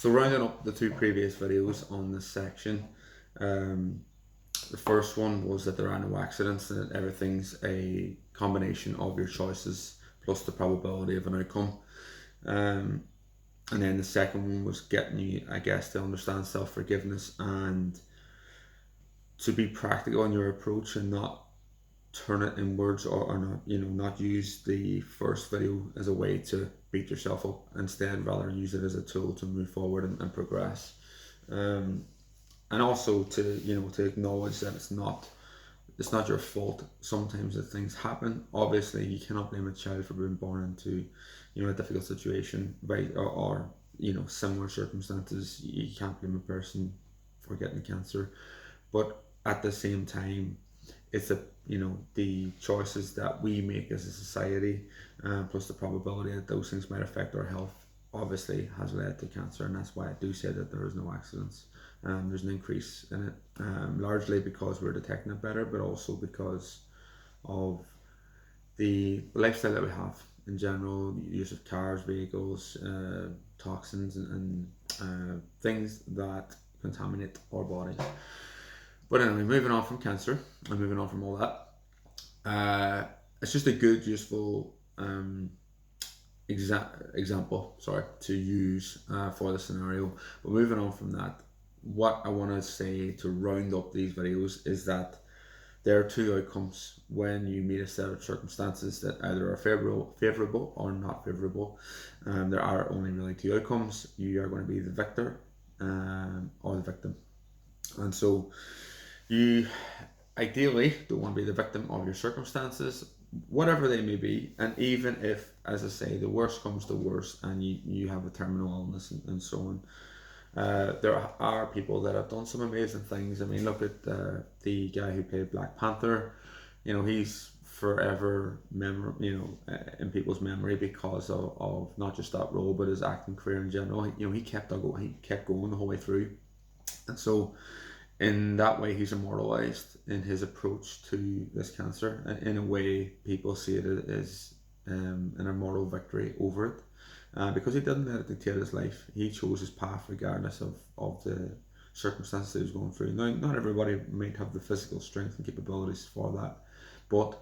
So rounding up the two previous videos on this section, um, the first one was that there are no accidents and that everything's a combination of your choices plus the probability of an outcome. Um, and then the second one was getting you, I guess, to understand self forgiveness and to be practical in your approach and not turn it inwards, or not, not use the first video as a way to beat yourself up. Instead, rather use it as a tool to move forward and progress. Um, and also to to acknowledge that it's not your fault sometimes that things happen. Obviously you cannot blame a child for being born into a difficult situation, right? Or similar circumstances. You can't blame a person for getting cancer, but at the same time it's the choices that we make as a society, plus the probability that those things might affect our health, obviously has led to cancer. And that's why I do say that there is no accidents. There's an increase in it, largely because we're detecting it better, but also because of the lifestyle that we have in general, the use of cars, vehicles, toxins, and things that contaminate our bodies. But anyway, moving on from cancer and moving on from all that, it's just a good, useful example, to use for the scenario. But moving on from that, what I want to say to round up these videos is that there are two outcomes when you meet a set of circumstances that either are favorable or not favorable. There are only really two outcomes. You are going to be the victor or the victim. And so you ideally don't want to be the victim of your circumstances, whatever they may be. And even if, as I say, the worst comes to worst and you have a terminal illness and so on, there are people that have done some amazing things. I mean, look at the guy who played Black Panther. He's forever in people's memory because of not just that role, but his acting career in general. He kept going the whole way through. And so in that way, he's immortalized in his approach to this cancer. In a way, people see it as an immortal victory over it, because he didn't let it dictate his life. He chose his path regardless of the circumstances he was going through. Now, not everybody might have the physical strength and capabilities for that, but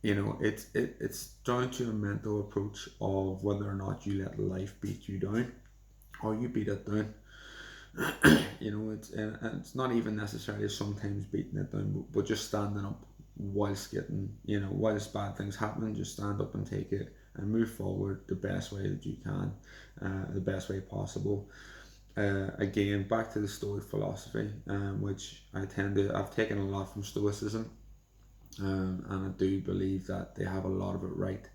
it's down to a mental approach of whether or not you let life beat you down or you beat it down. It's not even necessarily sometimes beating it down, but just standing up whilst bad things happen. Just stand up and take it and move forward the best way that you can, the best way possible. Again, back to the Stoic philosophy, which I've taken a lot from Stoicism, and I do believe that they have a lot of it right.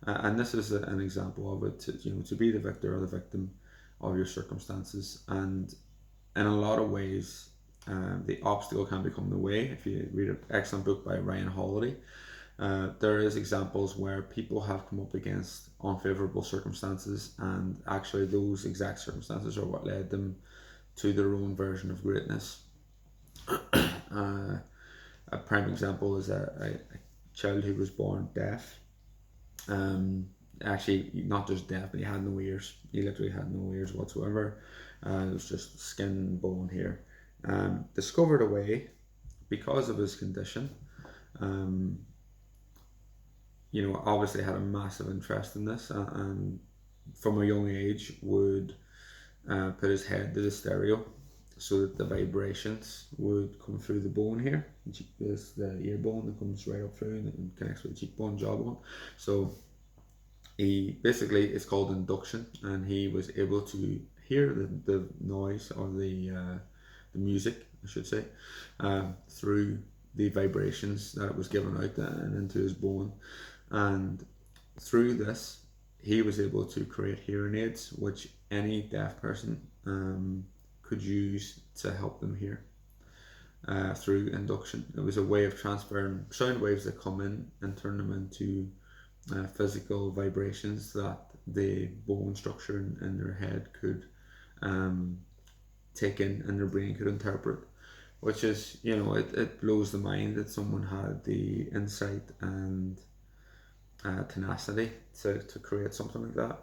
And this is an example of it. To be the victor or the victim of your circumstances, and in a lot of ways, the obstacle can become the way. If you read an excellent book by Ryan Holiday, there is examples where people have come up against unfavorable circumstances, and actually those exact circumstances are what led them to their own version of greatness. A prime example is a child who was born deaf. Actually, not just deaf, but he had no ears. He literally had no ears whatsoever. It was just skin and bone here. Discovered a way, because of his condition. Obviously had a massive interest in this, and from a young age would put his head to the stereo so that the vibrations would come through the bone here. This the ear bone that comes right up through and connects with the cheekbone, jawbone. So it's called induction, and he was able to hear the noise, or the music, I should say, through the vibrations that it was given out and into his bone. And through this, he was able to create hearing aids, which any deaf person could use to help them hear through induction. It was a way of transferring sound waves that come in and turn them into physical vibrations that the bone structure in their head could take in and their brain could interpret, which is, it blows the mind that someone had the insight and tenacity to create something like that.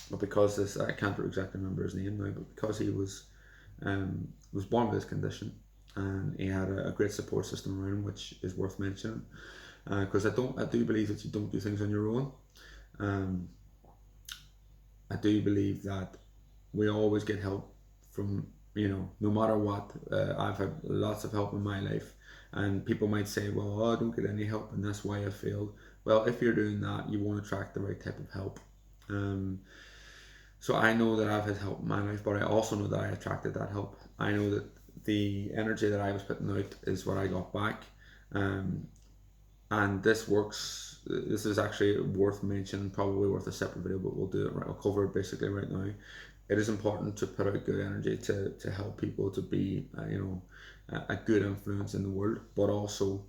but because this, I can't exactly remember his name now, but because he was born with this condition, and he had a great support system around him, which is worth mentioning. Because I do believe that you don't do things on your own. Um, I do believe that we always get help from, no matter what. I've had lots of help in my life, and people might say, well, I don't get any help and that's why I failed. Well, if you're doing that, you won't attract the right type of help. um, so I know that I've had help in my life, but I also know that I attracted that help. I know that the energy that I was putting out is what I got back. um, and this works. This is actually worth mentioning, probably worth a separate video, but we'll do it right. I'll cover it basically right now. It is important to put out good energy to help people to be, a good influence in the world, but also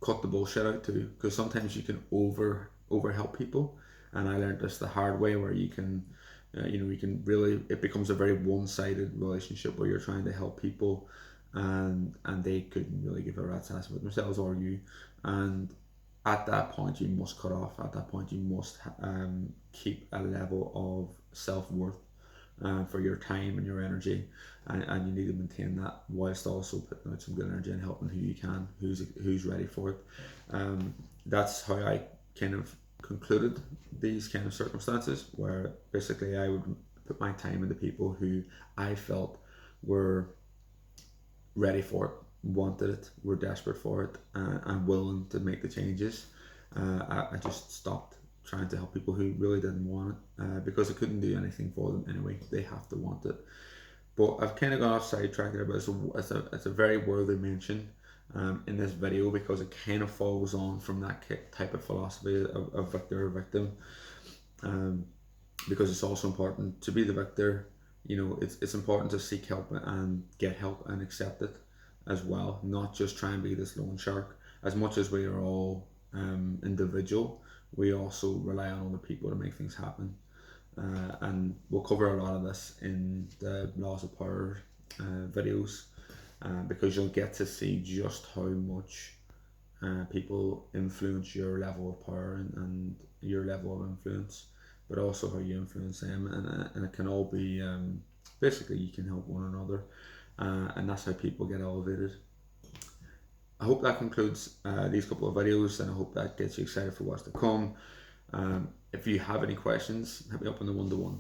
cut the bullshit out too, because sometimes you can over help people. And I learned this the hard way, where you can, you can really, it becomes a very one-sided relationship where you're trying to help people, and they couldn't really give a rat's ass about themselves or you. And at that point you must cut off. At that point you must keep a level of self-worth for your time and your energy, and you need to maintain that whilst also putting out some good energy and helping who you can, who's ready for it. That's how I kind of concluded these kind of circumstances, where basically I would put my time into people who I felt were ready for it, wanted it, were desperate for it, and willing to make the changes. I just stopped trying to help people who really didn't want it, because I couldn't do anything for them anyway. They have to want it. But I've kind of gone off sidetracked there, but it's a very worthy mention in this video, because it kind of follows on from that type of philosophy of victor or victim. Because it's also important to be the victor. It's important to seek help and get help and accept it as well, not just try and be this lone shark. As much as we are all individual, we also rely on other people to make things happen. And we'll cover a lot of this in the Laws of Power videos, because you'll get to see just how much people influence your level of power, and your level of influence, but also how you influence them. And it can all be, basically, you can help one another, and that's how people get elevated. I hope that concludes these couple of videos, and I hope that gets you excited for what's to come. If you have any questions, hit me up on the one-to-one.